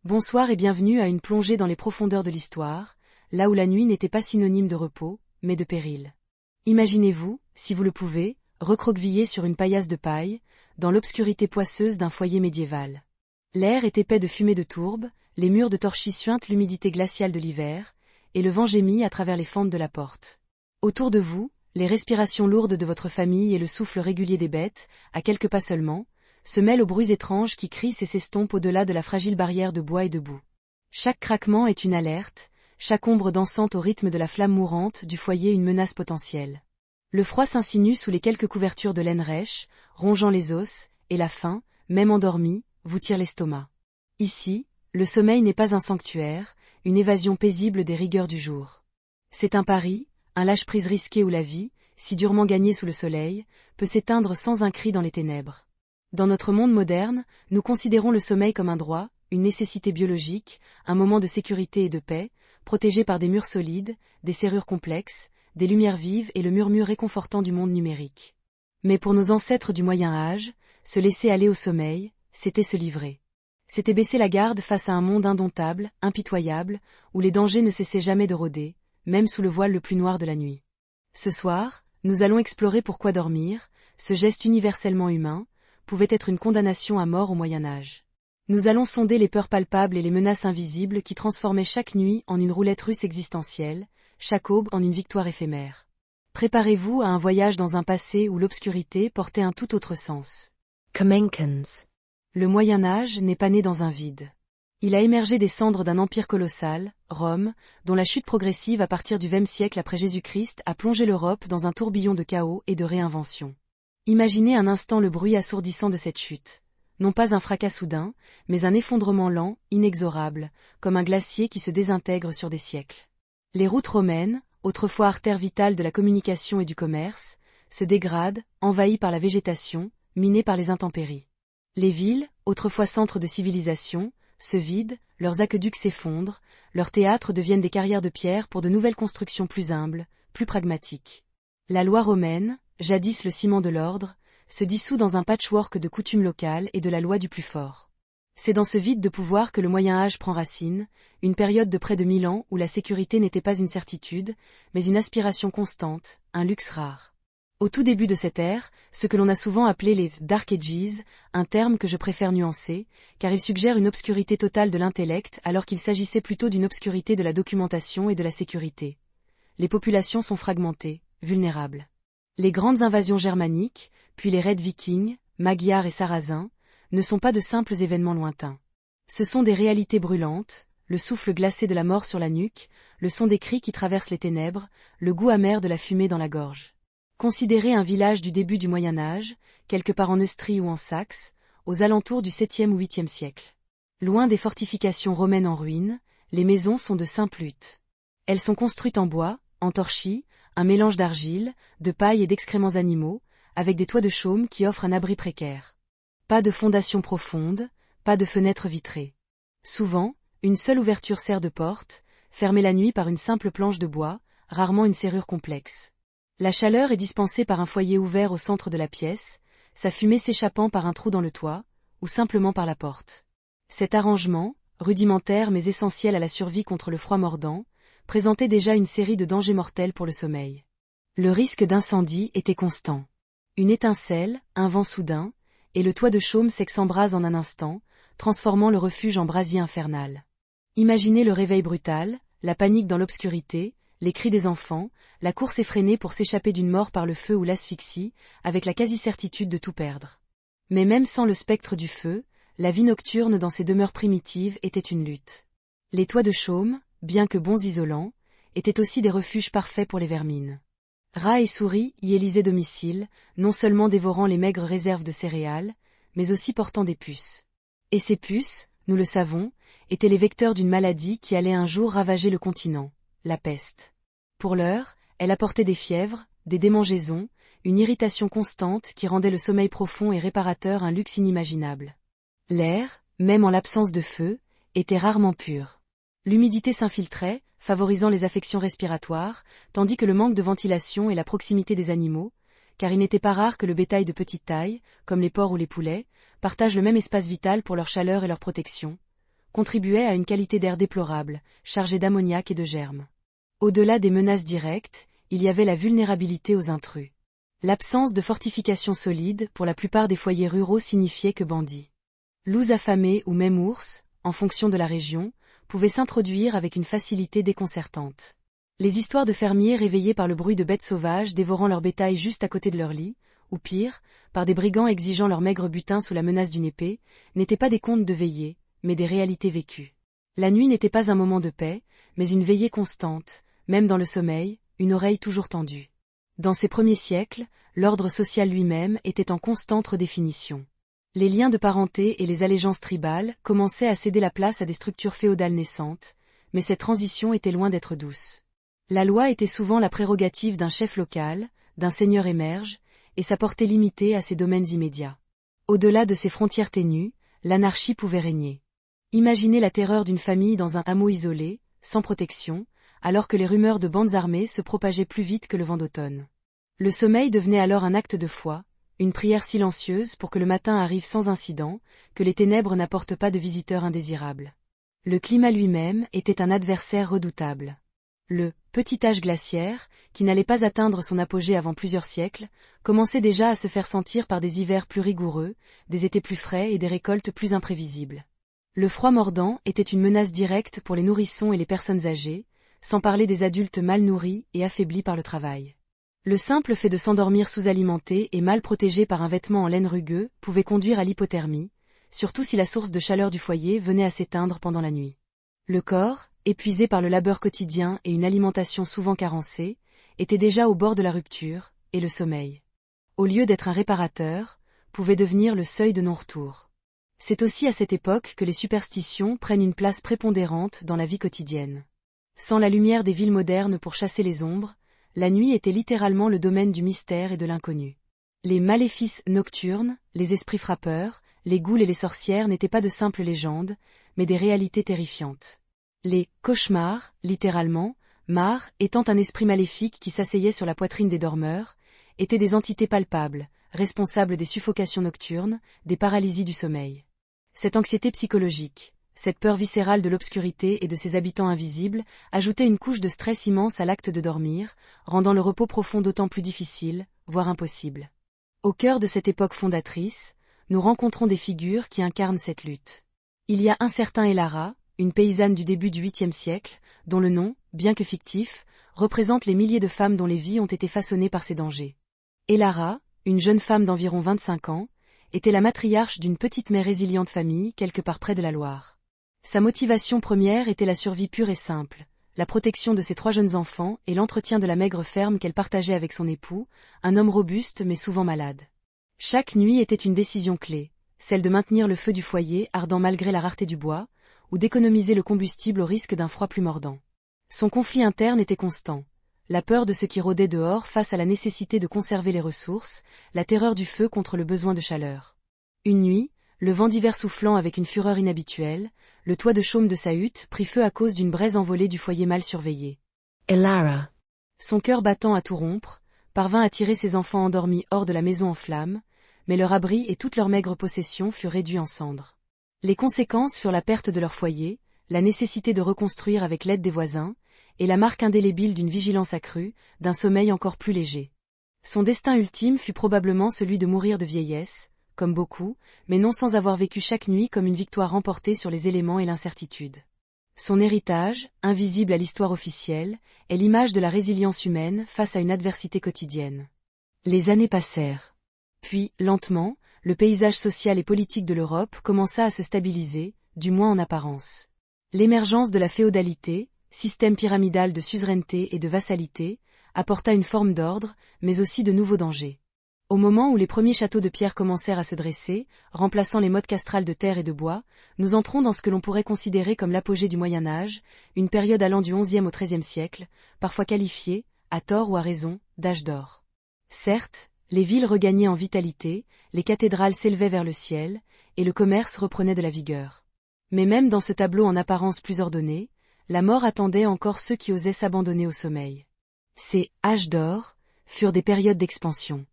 Bonsoir et bienvenue à une plongée dans les profondeurs de l'histoire, là où la nuit n'était pas synonyme de repos, mais de péril. Imaginez-vous, si vous le pouvez, recroquevillé sur une paillasse de paille, dans l'obscurité poisseuse d'un foyer médiéval. L'air est épais de fumée de tourbe, les murs de torchis suintent l'humidité glaciale de l'hiver, et le vent gémit à travers les fentes de la porte. Autour de vous, les respirations lourdes de votre famille et le souffle régulier des bêtes, à quelques pas seulement, se mêlent aux bruits étranges qui crissent et s'estompent au-delà de la fragile barrière de bois et de boue. Chaque craquement est une alerte, chaque ombre dansante au rythme de la flamme mourante du foyer une menace potentielle. Le froid s'insinue sous les quelques couvertures de laine rêche, rongeant les os, et la faim, même endormie, vous tire l'estomac. Ici, le sommeil n'est pas un sanctuaire, une évasion paisible des rigueurs du jour. C'est un pari, un lâche-prise risqué où la vie, si durement gagnée sous le soleil, peut s'éteindre sans un cri dans les ténèbres. Dans notre monde moderne, nous considérons le sommeil comme un droit, une nécessité biologique, un moment de sécurité et de paix, protégé par des murs solides, des serrures complexes, des lumières vives et le murmure réconfortant du monde numérique. Mais pour nos ancêtres du Moyen Âge, se laisser aller au sommeil, c'était se livrer. C'était baisser la garde face à un monde indomptable, impitoyable, où les dangers ne cessaient jamais de rôder, même sous le voile le plus noir de la nuit. Ce soir, nous allons explorer pourquoi dormir, ce geste universellement humain, pouvait être une condamnation à mort au Moyen Âge. Nous allons sonder les peurs palpables et les menaces invisibles qui transformaient chaque nuit en une roulette russe existentielle, chaque aube en une victoire éphémère. Préparez-vous à un voyage dans un passé où l'obscurité portait un tout autre sens. Comenkans. Le Moyen Âge n'est pas né dans un vide. Il a émergé des cendres d'un empire colossal, Rome, dont la chute progressive à partir du XXe siècle après Jésus-Christ a plongé l'Europe dans un tourbillon de chaos et de réinvention. Imaginez un instant le bruit assourdissant de cette chute. Non pas un fracas soudain, mais un effondrement lent, inexorable, comme un glacier qui se désintègre sur des siècles. Les routes romaines, autrefois artères vitales de la communication et du commerce, se dégradent, envahies par la végétation, minées par les intempéries. Les villes, autrefois centres de civilisation, se vident, leurs aqueducs s'effondrent, leurs théâtres deviennent des carrières de pierre pour de nouvelles constructions plus humbles, plus pragmatiques. La loi romaine, jadis le ciment de l'ordre, se dissout dans un patchwork de coutumes locales et de la loi du plus fort. C'est dans ce vide de pouvoir que le Moyen Âge prend racine, une période de près de 1000 ans où la sécurité n'était pas une certitude, mais une aspiration constante, un luxe rare. Au tout début de cette ère, ce que l'on a souvent appelé les Dark Ages, un terme que je préfère nuancer, car il suggère une obscurité totale de l'intellect alors qu'il s'agissait plutôt d'une obscurité de la documentation et de la sécurité. Les populations sont fragmentées, vulnérables. Les grandes invasions germaniques, puis les raids vikings, magyars et sarrasins, ne sont pas de simples événements lointains. Ce sont des réalités brûlantes, le souffle glacé de la mort sur la nuque, le son des cris qui traversent les ténèbres, le goût amer de la fumée dans la gorge. Considérez un village du début du Moyen Âge, quelque part en Neustrie ou en Saxe, aux alentours du 7e ou 8e siècle. Loin des fortifications romaines en ruine, les maisons sont de simples huttes. Elles sont construites en bois, en torchis, un mélange d'argile, de paille et d'excréments animaux, avec des toits de chaume qui offrent un abri précaire. Pas de fondation profonde, pas de fenêtres vitrées. Souvent, une seule ouverture sert de porte, fermée la nuit par une simple planche de bois, rarement une serrure complexe. La chaleur est dispensée par un foyer ouvert au centre de la pièce, sa fumée s'échappant par un trou dans le toit, ou simplement par la porte. Cet arrangement, rudimentaire mais essentiel à la survie contre le froid mordant, présentait déjà une série de dangers mortels pour le sommeil. Le risque d'incendie était constant. Une étincelle, un vent soudain, et le toit de chaume sec s'embrase en un instant, transformant le refuge en brasier infernal. Imaginez le réveil brutal, la panique dans l'obscurité, les cris des enfants, la course effrénée pour s'échapper d'une mort par le feu ou l'asphyxie, avec la quasi-certitude de tout perdre. Mais même sans le spectre du feu, la vie nocturne dans ces demeures primitives était une lutte. Les toits de chaume, bien que bons isolants, étaient aussi des refuges parfaits pour les vermines. Rats et souris y élisaient domicile, non seulement dévorant les maigres réserves de céréales, mais aussi portant des puces. Et ces puces, nous le savons, étaient les vecteurs d'une maladie qui allait un jour ravager le continent, la peste. Pour l'heure, elle apportait des fièvres, des démangeaisons, une irritation constante qui rendait le sommeil profond et réparateur un luxe inimaginable. L'air, même en l'absence de feu, était rarement pur. L'humidité s'infiltrait, favorisant les affections respiratoires, tandis que le manque de ventilation et la proximité des animaux, car il n'était pas rare que le bétail de petite taille, comme les porcs ou les poulets, partagent le même espace vital pour leur chaleur et leur protection, contribuait à une qualité d'air déplorable, chargée d'ammoniac et de germes. Au-delà des menaces directes, il y avait la vulnérabilité aux intrus. L'absence de fortifications solides pour la plupart des foyers ruraux signifiait que bandits, loups affamés ou même ours, en fonction de la région, pouvaient s'introduire avec une facilité déconcertante. Les histoires de fermiers réveillés par le bruit de bêtes sauvages dévorant leur bétail juste à côté de leur lit, ou pire, par des brigands exigeant leur maigre butin sous la menace d'une épée, n'étaient pas des contes de veillée, mais des réalités vécues. La nuit n'était pas un moment de paix, mais une veillée constante, même dans le sommeil, une oreille toujours tendue. Dans ces premiers siècles, l'ordre social lui-même était en constante redéfinition. Les liens de parenté et les allégeances tribales commençaient à céder la place à des structures féodales naissantes, mais cette transition était loin d'être douce. La loi était souvent la prérogative d'un chef local, d'un seigneur émerge, et sa portée limitée à ses domaines immédiats. Au-delà de ces frontières ténues, l'anarchie pouvait régner. Imaginez la terreur d'une famille dans un hameau isolé, sans protection, alors que les rumeurs de bandes armées se propageaient plus vite que le vent d'automne. Le sommeil devenait alors un acte de foi, une prière silencieuse pour que le matin arrive sans incident, que les ténèbres n'apportent pas de visiteurs indésirables. Le climat lui-même était un adversaire redoutable. Le petit âge glaciaire, qui n'allait pas atteindre son apogée avant plusieurs siècles, commençait déjà à se faire sentir par des hivers plus rigoureux, des étés plus frais et des récoltes plus imprévisibles. Le froid mordant était une menace directe pour les nourrissons et les personnes âgées, sans parler des adultes mal nourris et affaiblis par le travail. Le simple fait de s'endormir sous-alimenté et mal protégé par un vêtement en laine rugueux pouvait conduire à l'hypothermie, surtout si la source de chaleur du foyer venait à s'éteindre pendant la nuit. Le corps, épuisé par le labeur quotidien et une alimentation souvent carencée, était déjà au bord de la rupture, et le sommeil, au lieu d'être un réparateur, pouvait devenir le seuil de non-retour. C'est aussi à cette époque que les superstitions prennent une place prépondérante dans la vie quotidienne. Sans la lumière des villes modernes pour chasser les ombres, la nuit était littéralement le domaine du mystère et de l'inconnu. Les maléfices nocturnes, les esprits frappeurs, les ghouls et les sorcières n'étaient pas de simples légendes, mais des réalités terrifiantes. Les cauchemars, littéralement, mar étant un esprit maléfique qui s'asseyait sur la poitrine des dormeurs, étaient des entités palpables, responsables des suffocations nocturnes, des paralysies du sommeil. Cette anxiété psychologique, cette peur viscérale de l'obscurité et de ses habitants invisibles, ajoutait une couche de stress immense à l'acte de dormir, rendant le repos profond d'autant plus difficile, voire impossible. Au cœur de cette époque fondatrice, nous rencontrons des figures qui incarnent cette lutte. Il y a un certain Elara, une paysanne du début du 8e siècle, dont le nom, bien que fictif, représente les milliers de femmes dont les vies ont été façonnées par ces dangers. Elara, une jeune femme d'environ 25 ans, était la matriarche d'une petite mais résiliente famille quelque part près de la Loire. Sa motivation première était la survie pure et simple, la protection de ses 3 jeunes enfants et l'entretien de la maigre ferme qu'elle partageait avec son époux, un homme robuste mais souvent malade. Chaque nuit était une décision clé, celle de maintenir le feu du foyer ardent malgré la rareté du bois, ou d'économiser le combustible au risque d'un froid plus mordant. Son conflit interne était constant. La peur de ce qui rôdait dehors face à la nécessité de conserver les ressources, la terreur du feu contre le besoin de chaleur. Une nuit, le vent d'hiver soufflant avec une fureur inhabituelle, le toit de chaume de sa hutte prit feu à cause d'une braise envolée du foyer mal surveillé. Elara, son cœur battant à tout rompre, parvint à tirer ses enfants endormis hors de la maison en flammes, mais leur abri et toute leur maigre possession furent réduits en cendres. Les conséquences furent la perte de leur foyer, la nécessité de reconstruire avec l'aide des voisins, et la marque indélébile d'une vigilance accrue, d'un sommeil encore plus léger. Son destin ultime fut probablement celui de mourir de vieillesse, comme beaucoup, mais non sans avoir vécu chaque nuit comme une victoire remportée sur les éléments et l'incertitude. Son héritage, invisible à l'histoire officielle, est l'image de la résilience humaine face à une adversité quotidienne. Les années passèrent. Puis, lentement, le paysage social et politique de l'Europe commença à se stabiliser, du moins en apparence. L'émergence de la féodalité, système pyramidal de suzeraineté et de vassalité, apporta une forme d'ordre, mais aussi de nouveaux dangers. Au moment où les premiers châteaux de pierre commencèrent à se dresser, remplaçant les mottes castrales de terre et de bois, nous entrons dans ce que l'on pourrait considérer comme l'apogée du Moyen Âge, une période allant du XIe au XIIIe siècle, parfois qualifiée, à tort ou à raison, d'âge d'or. Certes, les villes regagnaient en vitalité, les cathédrales s'élevaient vers le ciel, et le commerce reprenait de la vigueur. Mais même dans ce tableau en apparence plus ordonné, la mort attendait encore ceux qui osaient s'abandonner au sommeil. Ces « âges d'or » furent des périodes d'expansion.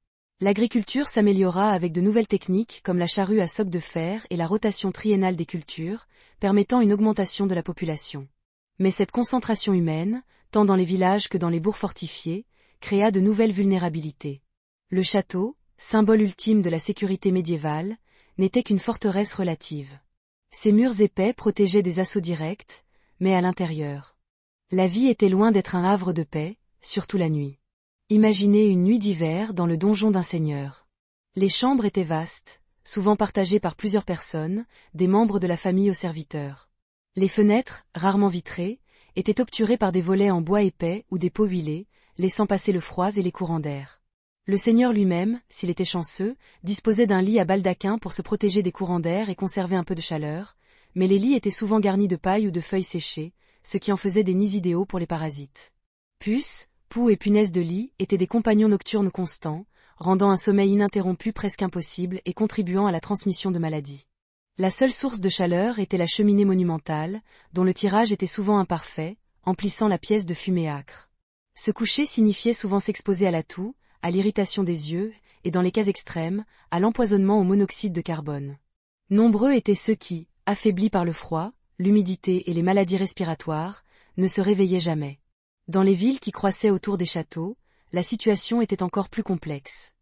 L'agriculture s'améliora avec de nouvelles techniques comme la charrue à soc de fer et la rotation triennale des cultures, permettant une augmentation de la population. Mais cette concentration humaine, tant dans les villages que dans les bourgs fortifiés, créa de nouvelles vulnérabilités. Le château, symbole ultime de la sécurité médiévale, n'était qu'une forteresse relative. Ses murs épais protégeaient des assauts directs, mais à l'intérieur. La vie était loin d'être un havre de paix, surtout la nuit. Imaginez une nuit d'hiver dans le donjon d'un seigneur. Les chambres étaient vastes, souvent partagées par plusieurs personnes, des membres de la famille aux serviteurs. Les fenêtres, rarement vitrées, étaient obturées par des volets en bois épais ou des pots huilés, laissant passer le froid et les courants d'air. Le seigneur lui-même, s'il était chanceux, disposait d'un lit à baldaquin pour se protéger des courants d'air et conserver un peu de chaleur, mais les lits étaient souvent garnis de paille ou de feuilles séchées, ce qui en faisait des nids idéaux pour les parasites. Puces, poux et punaises de lit étaient des compagnons nocturnes constants, rendant un sommeil ininterrompu presque impossible et contribuant à la transmission de maladies. La seule source de chaleur était la cheminée monumentale, dont le tirage était souvent imparfait, emplissant la pièce de fumée âcre. Se coucher signifiait souvent s'exposer à la toux, à l'irritation des yeux, et dans les cas extrêmes, à l'empoisonnement au monoxyde de carbone. Nombreux étaient ceux qui, affaiblis par le froid, l'humidité et les maladies respiratoires, ne se réveillaient jamais. Dans les villes qui croissaient autour des châteaux, la situation était encore plus complexe.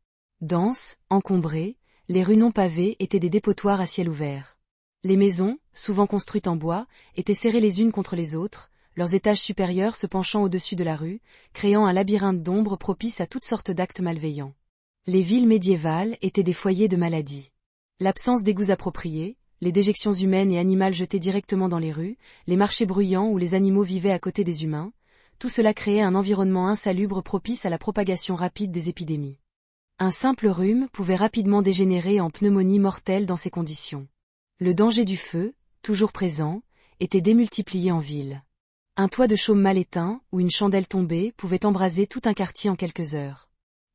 Denses, encombrées, les rues non pavées étaient des dépotoirs à ciel ouvert. Les maisons, souvent construites en bois, étaient serrées les unes contre les autres, leurs étages supérieurs se penchant au-dessus de la rue, créant un labyrinthe d'ombre propice à toutes sortes d'actes malveillants. Les villes médiévales étaient des foyers de maladies. L'absence d'égouts appropriés, les déjections humaines et animales jetées directement dans les rues, les marchés bruyants où les animaux vivaient à côté des humains, tout cela créait un environnement insalubre propice à la propagation rapide des épidémies. Un simple rhume pouvait rapidement dégénérer en pneumonie mortelle dans ces conditions. Le danger du feu, toujours présent, était démultiplié en ville. Un toit de chaume mal éteint ou une chandelle tombée pouvait embraser tout un quartier en quelques heures.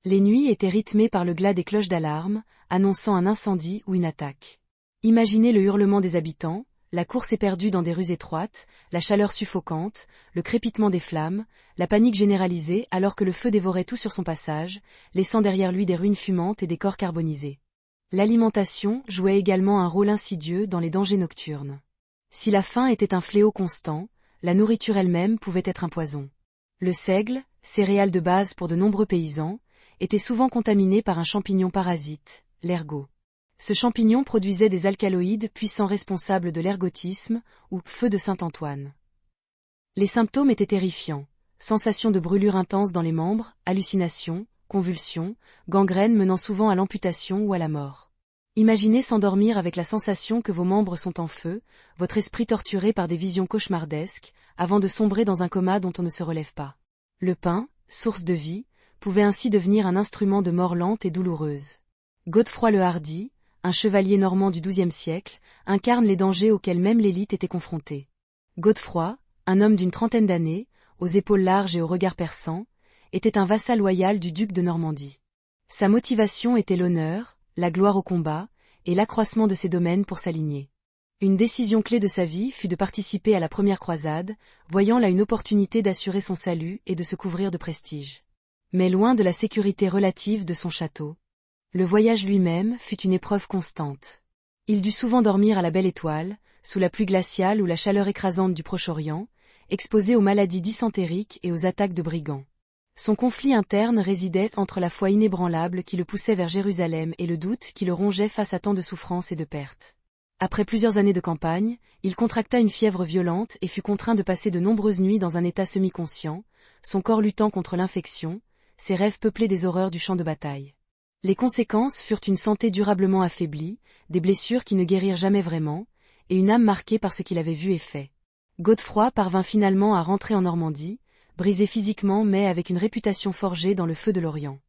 Les nuits étaient rythmées par le glas des cloches d'alarme, annonçant un incendie ou une attaque. Imaginez le hurlement des habitants, la course éperdue dans des rues étroites, la chaleur suffocante, le crépitement des flammes, la panique généralisée alors que le feu dévorait tout sur son passage, laissant derrière lui des ruines fumantes et des corps carbonisés. L'alimentation jouait également un rôle insidieux dans les dangers nocturnes. Si la faim était un fléau constant, la nourriture elle-même pouvait être un poison. Le seigle, céréale de base pour de nombreux paysans, était souvent contaminé par un champignon parasite, l'ergot. Ce champignon produisait des alcaloïdes puissants responsables de l'ergotisme, ou feu de Saint-Antoine. Les symptômes étaient terrifiants, sensation de brûlure intense dans les membres, hallucinations, convulsions, gangrène menant souvent à l'amputation ou à la mort. Imaginez s'endormir avec la sensation que vos membres sont en feu, votre esprit torturé par des visions cauchemardesques, avant de sombrer dans un coma dont on ne se relève pas. Le pain, source de vie, pouvait ainsi devenir un instrument de mort lente et douloureuse. Godefroy le Hardi, un chevalier normand du XIIe siècle, incarne les dangers auxquels même l'élite était confrontée. Godefroy, un homme d'une trentaine d'années, aux épaules larges et au regard perçant, était un vassal loyal du duc de Normandie. Sa motivation était l'honneur, la gloire au combat, et l'accroissement de ses domaines pour sa lignée. Une décision clé de sa vie fut de participer à la première croisade, voyant là une opportunité d'assurer son salut et de se couvrir de prestige. Mais loin de la sécurité relative de son château, le voyage lui-même fut une épreuve constante. Il dut souvent dormir à la Belle Étoile, sous la pluie glaciale ou la chaleur écrasante du Proche-Orient, exposé aux maladies dysentériques et aux attaques de brigands. Son conflit interne résidait entre la foi inébranlable qui le poussait vers Jérusalem et le doute qui le rongeait face à tant de souffrances et de pertes. Après plusieurs années de campagne, il contracta une fièvre violente et fut contraint de passer de nombreuses nuits dans un état semi-conscient, son corps luttant contre l'infection, ses rêves peuplés des horreurs du champ de bataille. Les conséquences furent une santé durablement affaiblie, des blessures qui ne guérirent jamais vraiment, et une âme marquée par ce qu'il avait vu et fait. Godefroy parvint finalement à rentrer en Normandie, brisé physiquement mais avec une réputation forgée dans le feu de l'Orient.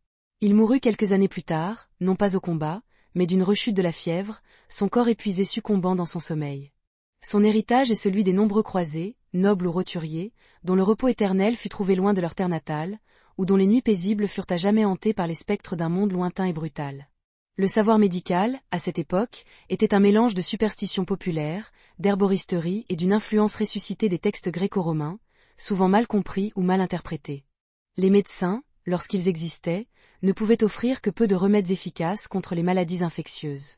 Il mourut quelques années plus tard, non pas au combat, mais d'une rechute de la fièvre, son corps épuisé succombant dans son sommeil. Son héritage est celui des nombreux croisés, nobles ou roturiers, dont le repos éternel fut trouvé loin de leur terre natale, ou dont les nuits paisibles furent à jamais hantées par les spectres d'un monde lointain et brutal. Le savoir médical, à cette époque, était un mélange de superstitions populaires, d'herboristerie et d'une influence ressuscitée des textes gréco-romains, souvent mal compris ou mal interprétés. Les médecins, lorsqu'ils existaient, ne pouvaient offrir que peu de remèdes efficaces contre les maladies infectieuses.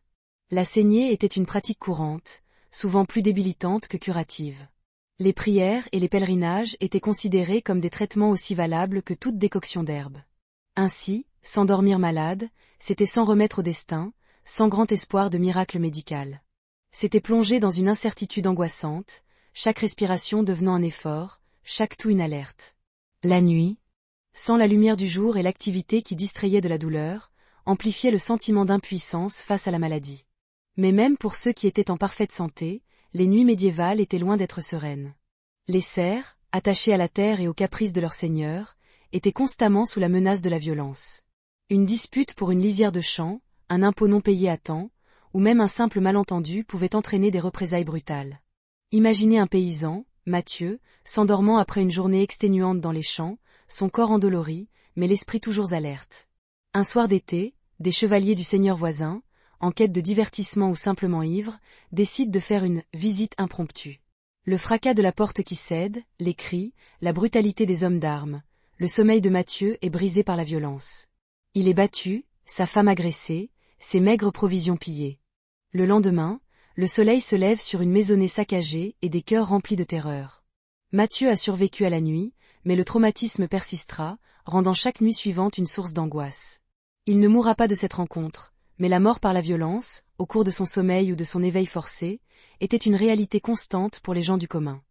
La saignée était une pratique courante, souvent plus débilitante que curative. Les prières et les pèlerinages étaient considérés comme des traitements aussi valables que toute décoction d'herbe. Ainsi, s'endormir malade, c'était s'en remettre au destin, sans grand espoir de miracle médical. C'était plonger dans une incertitude angoissante, chaque respiration devenant un effort, chaque toux une alerte. La nuit, sans la lumière du jour et l'activité qui distrayait de la douleur, amplifiait le sentiment d'impuissance face à la maladie. Mais même pour ceux qui étaient en parfaite santé, les nuits médiévales étaient loin d'être sereines. Les serfs, attachés à la terre et aux caprices de leur seigneur, étaient constamment sous la menace de la violence. Une dispute pour une lisière de champ, un impôt non payé à temps, ou même un simple malentendu pouvait entraîner des représailles brutales. Imaginez un paysan, Mathieu, s'endormant après une journée exténuante dans les champs, son corps endolori, mais l'esprit toujours alerte. Un soir d'été, des chevaliers du seigneur voisin, en quête de divertissement ou simplement ivres, décident de faire une visite impromptue. Le fracas de la porte qui cède, les cris, la brutalité des hommes d'armes, le sommeil de Mathieu est brisé par la violence. Il est battu, sa femme agressée, ses maigres provisions pillées. Le lendemain, le soleil se lève sur une maisonnée saccagée et des cœurs remplis de terreur. Mathieu a survécu à la nuit, mais le traumatisme persistera, rendant chaque nuit suivante une source d'angoisse. Il ne mourra pas de cette rencontre, mais la mort par la violence, au cours de son sommeil ou de son éveil forcé, était une réalité constante pour les gens du commun.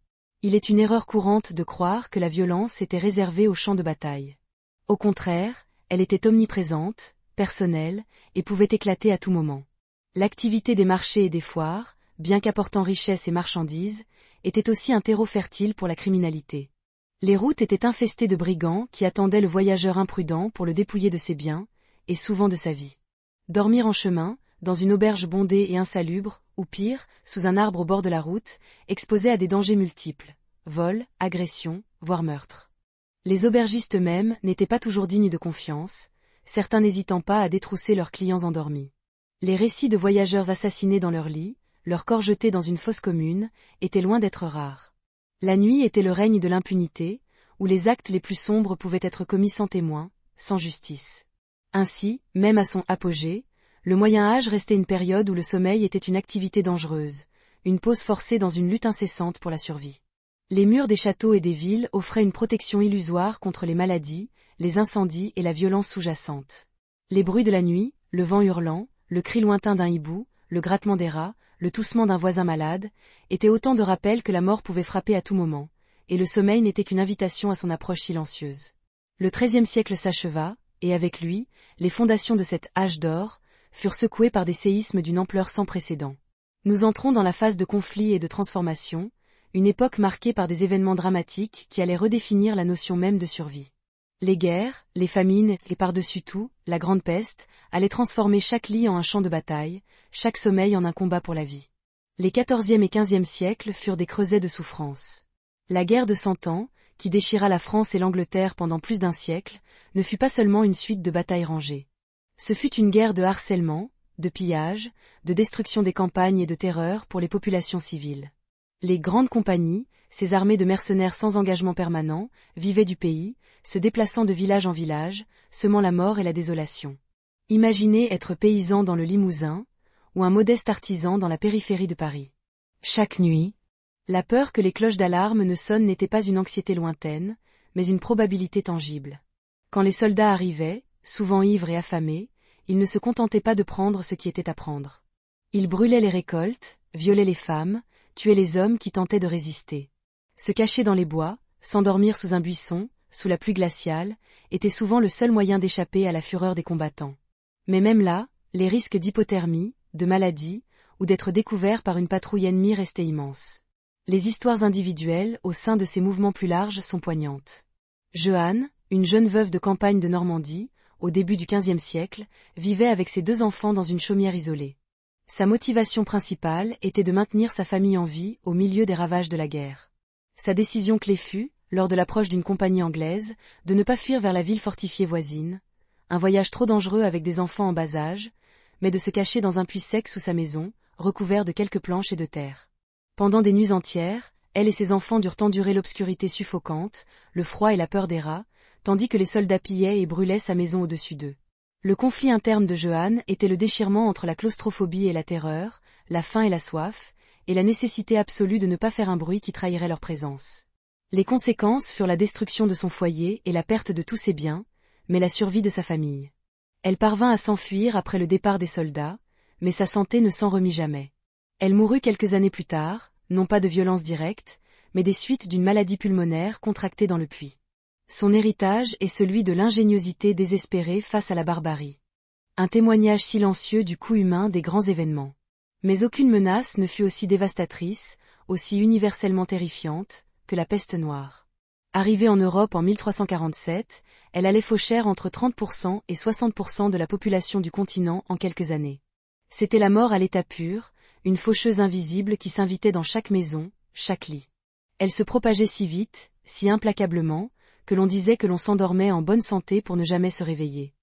Il est une erreur courante de croire que la violence était réservée aux champs de bataille. Au contraire, elle était omniprésente, personnelle, et pouvait éclater à tout moment. L'activité des marchés et des foires, bien qu'apportant richesse et marchandises, était aussi un terreau fertile pour la criminalité. Les routes étaient infestées de brigands qui attendaient le voyageur imprudent pour le dépouiller de ses biens, et souvent de sa vie. Dormir en chemin, dans une auberge bondée et insalubre, ou pire, sous un arbre au bord de la route, exposé à des dangers multiples, vols, agressions, voire meurtres. Les aubergistes eux-mêmes n'étaient pas toujours dignes de confiance, certains n'hésitant pas à détrousser leurs clients endormis. Les récits de voyageurs assassinés dans leur lit, leurs corps jetés dans une fosse commune, étaient loin d'être rares. La nuit était le règne de l'impunité, où les actes les plus sombres pouvaient être commis sans témoin, sans justice. Ainsi, même à son apogée, le Moyen-Âge restait une période où le sommeil était une activité dangereuse, une pause forcée dans une lutte incessante pour la survie. Les murs des châteaux et des villes offraient une protection illusoire contre les maladies, les incendies et la violence sous-jacente. Les bruits de la nuit, le vent hurlant, le cri lointain d'un hibou, le grattement des rats, le toussement d'un voisin malade, étaient autant de rappels que la mort pouvait frapper à tout moment, et le sommeil n'était qu'une invitation à son approche silencieuse. Le XIIIe siècle s'acheva, et avec lui, les fondations de cet âge d'or, furent secouées par des séismes d'une ampleur sans précédent. Nous entrons dans la phase de conflit et de transformation, une époque marquée par des événements dramatiques qui allaient redéfinir la notion même de survie. Les guerres, les famines et par-dessus tout, la grande peste, allaient transformer chaque lit en un champ de bataille, chaque sommeil en un combat pour la vie. Les XIVe et XVe siècles furent des creusets de souffrance. La guerre de 100 ans, qui déchira la France et l'Angleterre pendant plus d'un siècle, ne fut pas seulement une suite de batailles rangées. Ce fut une guerre de harcèlement, de pillage, de destruction des campagnes et de terreur pour les populations civiles. Les grandes compagnies, ces armées de mercenaires sans engagement permanent, vivaient du pays, se déplaçant de village en village, semant la mort et la désolation. Imaginez être paysan dans le Limousin, ou un modeste artisan dans la périphérie de Paris. Chaque nuit, la peur que les cloches d'alarme ne sonnent n'était pas une anxiété lointaine, mais une probabilité tangible. Quand les soldats arrivaient, souvent ivres et affamés, ils ne se contentaient pas de prendre ce qui était à prendre. Ils brûlaient les récoltes, violaient les femmes, tuaient les hommes qui tentaient de résister. Se cacher dans les bois, s'endormir sous un buisson, sous la pluie glaciale, était souvent le seul moyen d'échapper à la fureur des combattants. Mais même là, les risques d'hypothermie, de maladie, ou d'être découverts par une patrouille ennemie restaient immenses. Les histoires individuelles, au sein de ces mouvements plus larges, sont poignantes. Jeanne, une jeune veuve de campagne de Normandie, au début du XVe siècle, vivait avec ses 2 enfants dans une chaumière isolée. Sa motivation principale était de maintenir sa famille en vie au milieu des ravages de la guerre. Sa décision clé fut, lors de l'approche d'une compagnie anglaise, de ne pas fuir vers la ville fortifiée voisine, un voyage trop dangereux avec des enfants en bas âge, mais de se cacher dans un puits sec sous sa maison, recouvert de quelques planches et de terre. Pendant des nuits entières, elle et ses enfants durent endurer l'obscurité suffocante, le froid et la peur des rats, tandis que les soldats pillaient et brûlaient sa maison au-dessus d'eux. Le conflit interne de Johann était le déchirement entre la claustrophobie et la terreur, la faim et la soif, et la nécessité absolue de ne pas faire un bruit qui trahirait leur présence. Les conséquences furent la destruction de son foyer et la perte de tous ses biens, mais la survie de sa famille. Elle parvint à s'enfuir après le départ des soldats, mais sa santé ne s'en remit jamais. Elle mourut quelques années plus tard, non pas de violences directes, mais des suites d'une maladie pulmonaire contractée dans le puits. Son héritage est celui de l'ingéniosité désespérée face à la barbarie. Un témoignage silencieux du coût humain des grands événements. Mais aucune menace ne fut aussi dévastatrice, aussi universellement terrifiante, que la peste noire. Arrivée en Europe en 1347, elle allait faucher entre 30% et 60% de la population du continent en quelques années. C'était la mort à l'état pur, une faucheuse invisible qui s'invitait dans chaque maison, chaque lit. Elle se propageait si vite, si implacablement, que l'on disait que l'on s'endormait en bonne santé pour ne jamais se réveiller.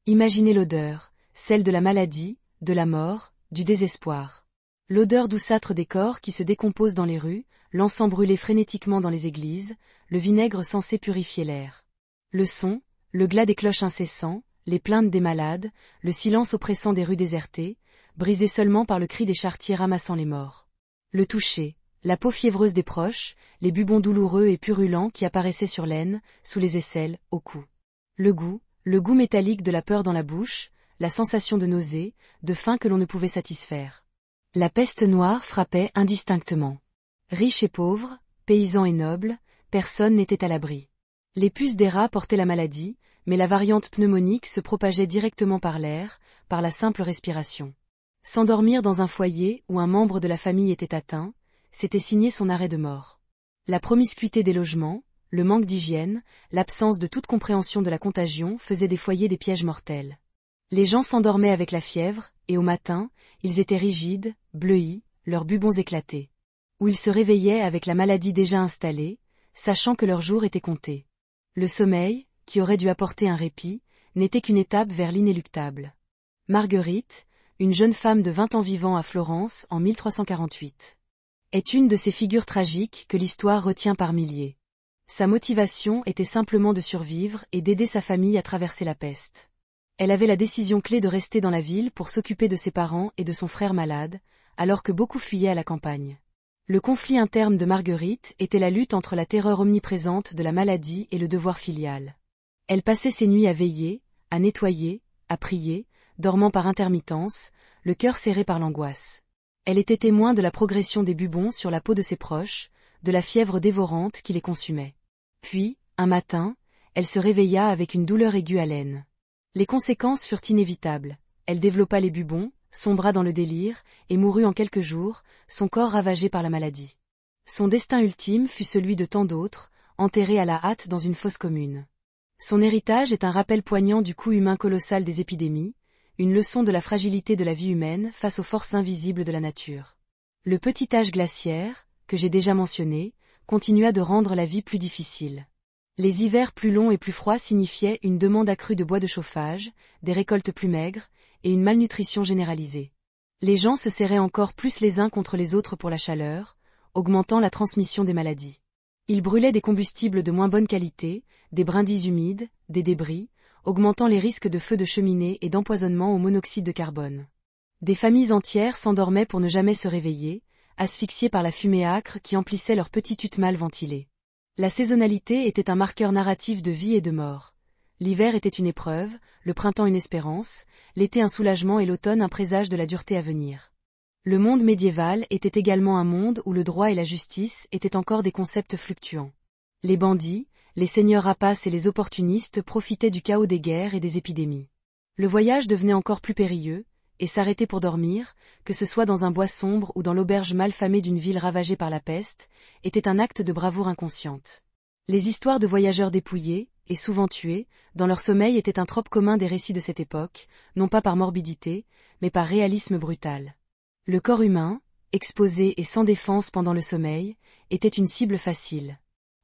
Imaginez l'odeur, celle de la maladie, de la mort, du désespoir. L'odeur douceâtre des corps qui se décomposent dans les rues, l'encens brûlé frénétiquement dans les églises, le vinaigre censé purifier l'air. Le son, le glas des cloches incessants, les plaintes des malades, le silence oppressant des rues désertées, brisé seulement par le cri des charretiers ramassant les morts. Le toucher, la peau fiévreuse des proches, les bubons douloureux et purulents qui apparaissaient sur l'aine, sous les aisselles, au cou. Le goût métallique de la peur dans la bouche, la sensation de nausée, de faim que l'on ne pouvait satisfaire. La peste noire frappait indistinctement. Riches et pauvres, paysans et nobles, personne n'était à l'abri. Les puces des rats portaient la maladie, mais la variante pneumonique se propageait directement par l'air, par la simple respiration. S'endormir dans un foyer où un membre de la famille était atteint, c'était signer son arrêt de mort. La promiscuité des logements, le manque d'hygiène, l'absence de toute compréhension de la contagion faisaient des foyers des pièges mortels. Les gens s'endormaient avec la fièvre, et au matin, ils étaient rigides, bleuis, leurs bubons éclatés. Ou ils se réveillaient avec la maladie déjà installée, sachant que leur jour était compté. Le sommeil, qui aurait dû apporter un répit, n'était qu'une étape vers l'inéluctable. Marguerite, une jeune femme de 20 ans vivant à Florence en 1348, est une de ces figures tragiques que l'histoire retient par milliers. Sa motivation était simplement de survivre et d'aider sa famille à traverser la peste. Elle avait la décision clé de rester dans la ville pour s'occuper de ses parents et de son frère malade, alors que beaucoup fuyaient à la campagne. Le conflit interne de Marguerite était la lutte entre la terreur omniprésente de la maladie et le devoir filial. Elle passait ses nuits à veiller, à nettoyer, à prier, dormant par intermittence, le cœur serré par l'angoisse. Elle était témoin de la progression des bubons sur la peau de ses proches, de la fièvre dévorante qui les consumait. Puis, un matin, elle se réveilla avec une douleur aiguë à l'aine. Les conséquences furent inévitables. Elle développa les bubons, sombra dans le délire, et mourut en quelques jours, son corps ravagé par la maladie. Son destin ultime fut celui de tant d'autres, enterrés à la hâte dans une fosse commune. Son héritage est un rappel poignant du coût humain colossal des épidémies, une leçon de la fragilité de la vie humaine face aux forces invisibles de la nature. Le petit âge glaciaire, que j'ai déjà mentionné, continua de rendre la vie plus difficile. Les hivers plus longs et plus froids signifiaient une demande accrue de bois de chauffage, des récoltes plus maigres, et une malnutrition généralisée. Les gens se serraient encore plus les uns contre les autres pour la chaleur, augmentant la transmission des maladies. Ils brûlaient des combustibles de moins bonne qualité, des brindilles humides, des débris, augmentant les risques de feux de cheminée et d'empoisonnement au monoxyde de carbone. Des familles entières s'endormaient pour ne jamais se réveiller, asphyxiées par la fumée âcre qui emplissait leurs petites huttes mal ventilées. La saisonnalité était un marqueur narratif de vie et de mort. L'hiver était une épreuve, le printemps une espérance, l'été un soulagement et l'automne un présage de la dureté à venir. Le monde médiéval était également un monde où le droit et la justice étaient encore des concepts fluctuants. Les bandits, les seigneurs rapaces et les opportunistes profitaient du chaos des guerres et des épidémies. Le voyage devenait encore plus périlleux, et s'arrêter pour dormir, que ce soit dans un bois sombre ou dans l'auberge mal famée d'une ville ravagée par la peste, était un acte de bravoure inconsciente. Les histoires de voyageurs dépouillés, et souvent tués, dans leur sommeil étaient un trope commun des récits de cette époque, non pas par morbidité, mais par réalisme brutal. Le corps humain, exposé et sans défense pendant le sommeil, était une cible facile.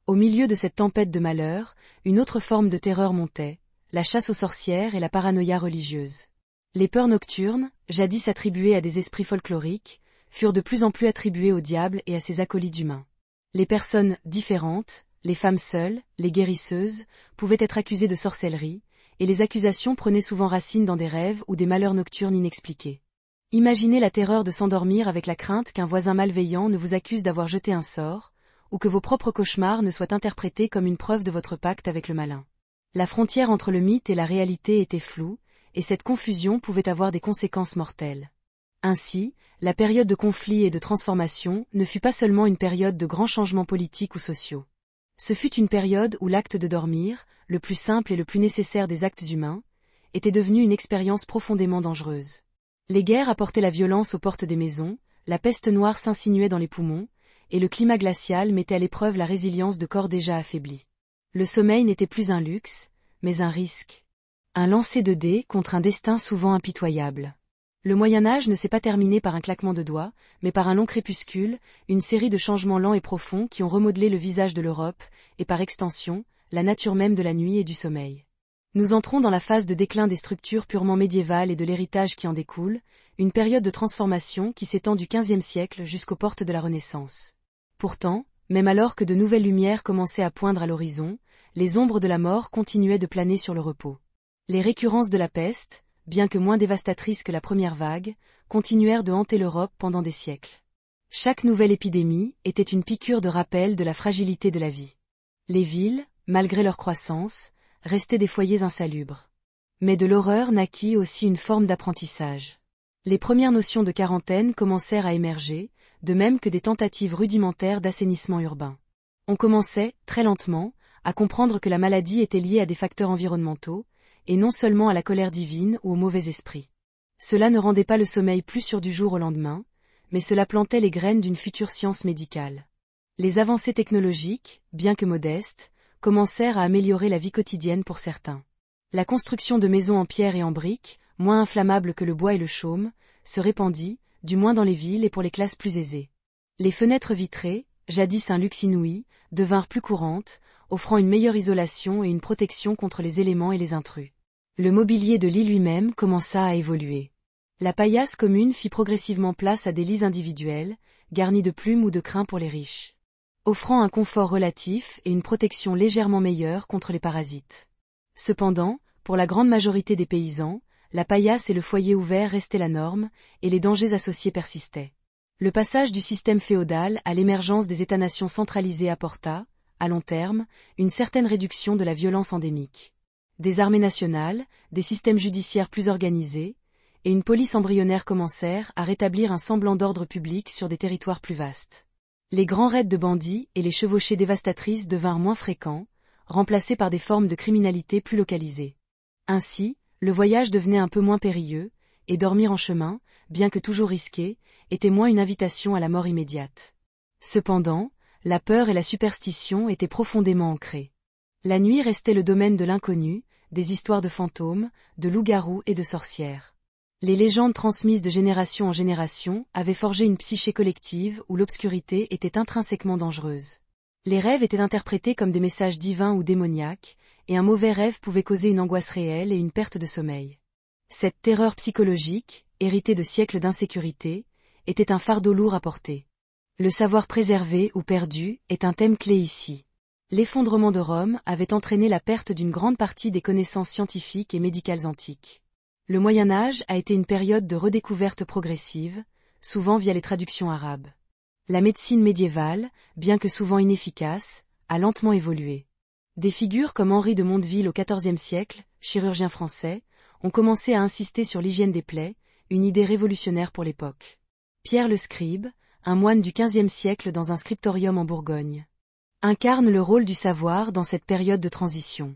Au milieu de cette tempête de malheur, une autre forme de terreur montait, la chasse aux sorcières et la paranoïa religieuse. Les peurs nocturnes, jadis attribuées à des esprits folkloriques, furent de plus en plus attribuées au diable et à ses acolytes humains. Les personnes différentes, Les femmes seules, les guérisseuses, pouvaient être accusées de sorcellerie, et les accusations prenaient souvent racine dans des rêves ou des malheurs nocturnes inexpliqués. Imaginez la terreur de s'endormir avec la crainte qu'un voisin malveillant ne vous accuse d'avoir jeté un sort, ou que vos propres cauchemars ne soient interprétés comme une preuve de votre pacte avec le malin. La frontière entre le mythe et la réalité était floue, et cette confusion pouvait avoir des conséquences mortelles. Ainsi, la période de conflit et de transformation ne fut pas seulement une période de grands changements politiques ou sociaux. Ce fut une période où l'acte de dormir, le plus simple et le plus nécessaire des actes humains, était devenu une expérience profondément dangereuse. Les guerres apportaient la violence aux portes des maisons, la peste noire s'insinuait dans les poumons, et le climat glacial mettait à l'épreuve la résilience de corps déjà affaiblis. Le sommeil n'était plus un luxe, mais un risque. Un lancer de dés contre un destin souvent impitoyable. Le Moyen-Âge ne s'est pas terminé par un claquement de doigts, mais par un long crépuscule, une série de changements lents et profonds qui ont remodelé le visage de l'Europe, et par extension, la nature même de la nuit et du sommeil. Nous entrons dans la phase de déclin des structures purement médiévales et de l'héritage qui en découle, une période de transformation qui s'étend du XVe siècle jusqu'aux portes de la Renaissance. Pourtant, même alors que de nouvelles lumières commençaient à poindre à l'horizon, les ombres de la mort continuaient de planer sur le repos. Les récurrences de la peste, bien que moins dévastatrices que la première vague, continuèrent de hanter l'Europe pendant des siècles. Chaque nouvelle épidémie était une piqûre de rappel de la fragilité de la vie. Les villes, malgré leur croissance, restaient des foyers insalubres. Mais de l'horreur naquit aussi une forme d'apprentissage. Les premières notions de quarantaine commencèrent à émerger, de même que des tentatives rudimentaires d'assainissement urbain. On commençait, très lentement, à comprendre que la maladie était liée à des facteurs environnementaux, et non seulement à la colère divine ou au mauvais esprit. Cela ne rendait pas le sommeil plus sûr du jour au lendemain, mais cela plantait les graines d'une future science médicale. Les avancées technologiques, bien que modestes, commencèrent à améliorer la vie quotidienne pour certains. La construction de maisons en pierre et en briques, moins inflammables que le bois et le chaume, se répandit, du moins dans les villes et pour les classes plus aisées. Les fenêtres vitrées, jadis un luxe inouï, devinrent plus courantes, offrant une meilleure isolation et une protection contre les éléments et les intrus. Le mobilier de lit lui-même commença à évoluer. La paillasse commune fit progressivement place à des lits individuels, garnis de plumes ou de crins pour les riches, offrant un confort relatif et une protection légèrement meilleure contre les parasites. Cependant, pour la grande majorité des paysans, la paillasse et le foyer ouvert restaient la norme, et les dangers associés persistaient. Le passage du système féodal à l'émergence des États-nations centralisés apporta, à long terme, une certaine réduction de la violence endémique. Des armées nationales, des systèmes judiciaires plus organisés, et une police embryonnaire commencèrent à rétablir un semblant d'ordre public sur des territoires plus vastes. Les grands raids de bandits et les chevauchées dévastatrices devinrent moins fréquents, remplacés par des formes de criminalité plus localisées. Ainsi, le voyage devenait un peu moins périlleux, et dormir en chemin, bien que toujours risqué, était moins une invitation à la mort immédiate. Cependant, la peur et la superstition étaient profondément ancrées. La nuit restait le domaine de l'inconnu, des histoires de fantômes, de loups-garous et de sorcières. Les légendes transmises de génération en génération avaient forgé une psyché collective où l'obscurité était intrinsèquement dangereuse. Les rêves étaient interprétés comme des messages divins ou démoniaques, et un mauvais rêve pouvait causer une angoisse réelle et une perte de sommeil. Cette terreur psychologique, héritée de siècles d'insécurité, était un fardeau lourd à porter. Le savoir préservé ou perdu est un thème clé ici. L'effondrement de Rome avait entraîné la perte d'une grande partie des connaissances scientifiques et médicales antiques. Le Moyen-Âge a été une période de redécouverte progressive, souvent via les traductions arabes. La médecine médiévale, bien que souvent inefficace, a lentement évolué. Des figures comme Henri de Mondeville au XIVe siècle, chirurgien français, ont commencé à insister sur l'hygiène des plaies, une idée révolutionnaire pour l'époque. Pierre le Scribe, un moine du XVe siècle dans un scriptorium en Bourgogne, incarne le rôle du savoir dans cette période de transition.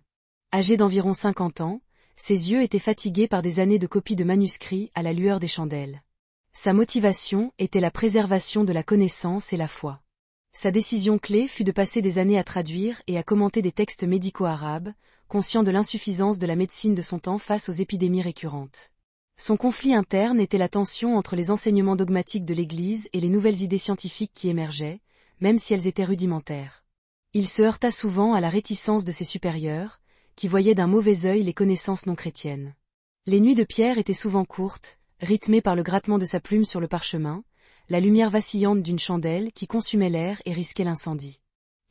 Âgé d'environ 50 ans, ses yeux étaient fatigués par des années de copies de manuscrits à la lueur des chandelles. Sa motivation était la préservation de la connaissance et la foi. Sa décision clé fut de passer des années à traduire et à commenter des textes médicaux arabes, conscient de l'insuffisance de la médecine de son temps face aux épidémies récurrentes. Son conflit interne était la tension entre les enseignements dogmatiques de l'Église et les nouvelles idées scientifiques qui émergeaient, même si elles étaient rudimentaires. Il se heurta souvent à la réticence de ses supérieurs, qui voyaient d'un mauvais œil les connaissances non chrétiennes. Les nuits de Pierre étaient souvent courtes, rythmées par le grattement de sa plume sur le parchemin, la lumière vacillante d'une chandelle qui consumait l'air et risquait l'incendie.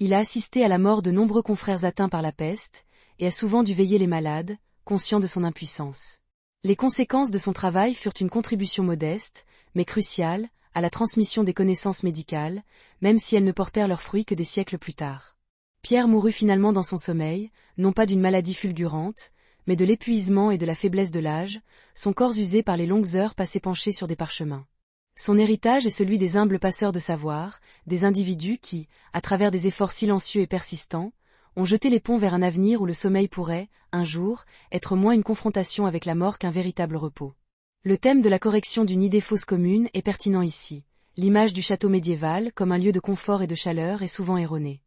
Il a assisté à la mort de nombreux confrères atteints par la peste, et a souvent dû veiller les malades, conscient de son impuissance. Les conséquences de son travail furent une contribution modeste, mais cruciale, à la transmission des connaissances médicales, même si elles ne portèrent leurs fruits que des siècles plus tard. Pierre mourut finalement dans son sommeil, non pas d'une maladie fulgurante, mais de l'épuisement et de la faiblesse de l'âge, son corps usé par les longues heures passées penché sur des parchemins. Son héritage est celui des humbles passeurs de savoir, des individus qui, à travers des efforts silencieux et persistants, ont jeté les ponts vers un avenir où le sommeil pourrait, un jour, être moins une confrontation avec la mort qu'un véritable repos. Le thème de la correction d'une idée fausse commune est pertinent ici. L'image du château médiéval comme un lieu de confort et de chaleur est souvent erronée.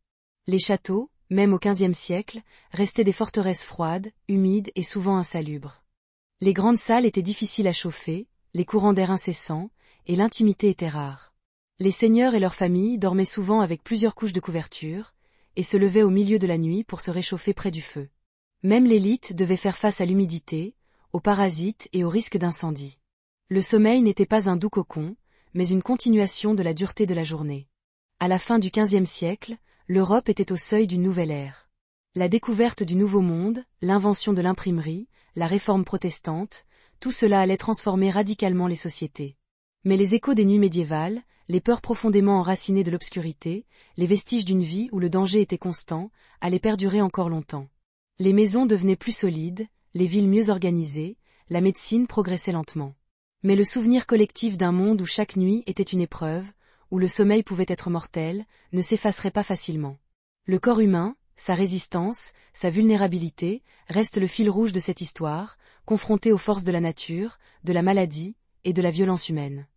Les châteaux, même au XVe siècle, restaient des forteresses froides, humides et souvent insalubres. Les grandes salles étaient difficiles à chauffer, les courants d'air incessants, et l'intimité était rare. Les seigneurs et leurs familles dormaient souvent avec plusieurs couches de couverture, et se levaient au milieu de la nuit pour se réchauffer près du feu. Même l'élite devait faire face à l'humidité, aux parasites et aux risques d'incendie. Le sommeil n'était pas un doux cocon, mais une continuation de la dureté de la journée. À la fin du XVe siècle, l'Europe était au seuil d'une nouvelle ère. La découverte du Nouveau Monde, l'invention de l'imprimerie, la réforme protestante, tout cela allait transformer radicalement les sociétés. Mais les échos des nuits médiévales, les peurs profondément enracinées de l'obscurité, les vestiges d'une vie où le danger était constant, allaient perdurer encore longtemps. Les maisons devenaient plus solides, les villes mieux organisées, la médecine progressait lentement. Mais le souvenir collectif d'un monde où chaque nuit était une épreuve, où le sommeil pouvait être mortel, ne s'effacerait pas facilement. Le corps humain, sa résistance, sa vulnérabilité, reste le fil rouge de cette histoire, confronté aux forces de la nature, de la maladie et de la violence humaine.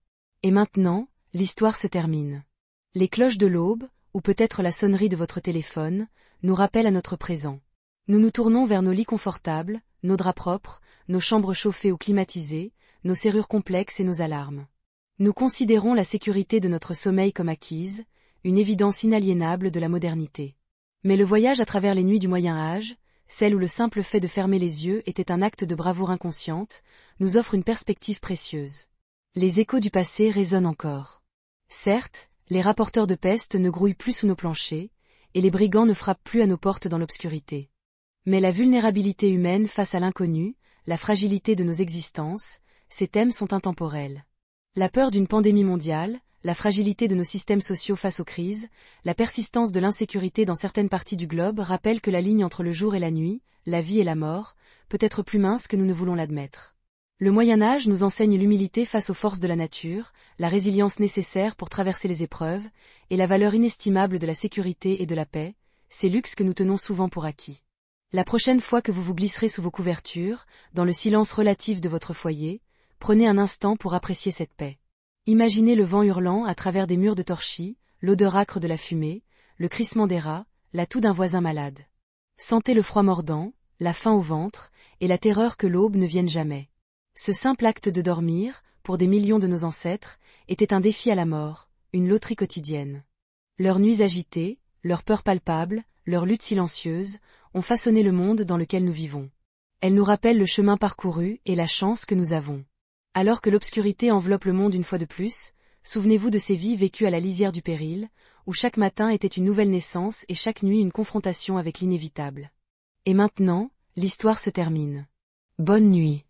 Et maintenant, l'histoire se termine. Les cloches de l'aube, ou peut-être la sonnerie de votre téléphone, nous rappellent à notre présent. Nous nous tournons vers nos lits confortables, nos draps propres, nos chambres chauffées ou climatisées, nos serrures complexes et nos alarmes. Nous considérons la sécurité de notre sommeil comme acquise, une évidence inaliénable de la modernité. Mais le voyage à travers les nuits du Moyen Âge, celle où le simple fait de fermer les yeux était un acte de bravoure inconsciente, nous offre une perspective précieuse. Les échos du passé résonnent encore. Certes, les rapporteurs de peste ne grouillent plus sous nos planchers, et les brigands ne frappent plus à nos portes dans l'obscurité. Mais la vulnérabilité humaine face à l'inconnu, la fragilité de nos existences, ces thèmes sont intemporels. La peur d'une pandémie mondiale, la fragilité de nos systèmes sociaux face aux crises, la persistance de l'insécurité dans certaines parties du globe rappellent que la ligne entre le jour et la nuit, la vie et la mort, peut être plus mince que nous ne voulons l'admettre. Le Moyen-Âge nous enseigne l'humilité face aux forces de la nature, la résilience nécessaire pour traverser les épreuves, et la valeur inestimable de la sécurité et de la paix, ces luxes que nous tenons souvent pour acquis. La prochaine fois que vous vous glisserez sous vos couvertures, dans le silence relatif de votre foyer, prenez un instant pour apprécier cette paix. Imaginez le vent hurlant à travers des murs de torchis, l'odeur âcre de la fumée, le crissement des rats, la toux d'un voisin malade. Sentez le froid mordant, la faim au ventre, et la terreur que l'aube ne vienne jamais. Ce simple acte de dormir, pour des millions de nos ancêtres, était un défi à la mort, une loterie quotidienne. Leurs nuits agitées, leurs peurs palpables, leurs luttes silencieuses, ont façonné le monde dans lequel nous vivons. Elles nous rappellent le chemin parcouru et la chance que nous avons. Alors que l'obscurité enveloppe le monde une fois de plus, souvenez-vous de ces vies vécues à la lisière du péril, où chaque matin était une nouvelle naissance et chaque nuit une confrontation avec l'inévitable. Et maintenant, l'histoire se termine. Bonne nuit.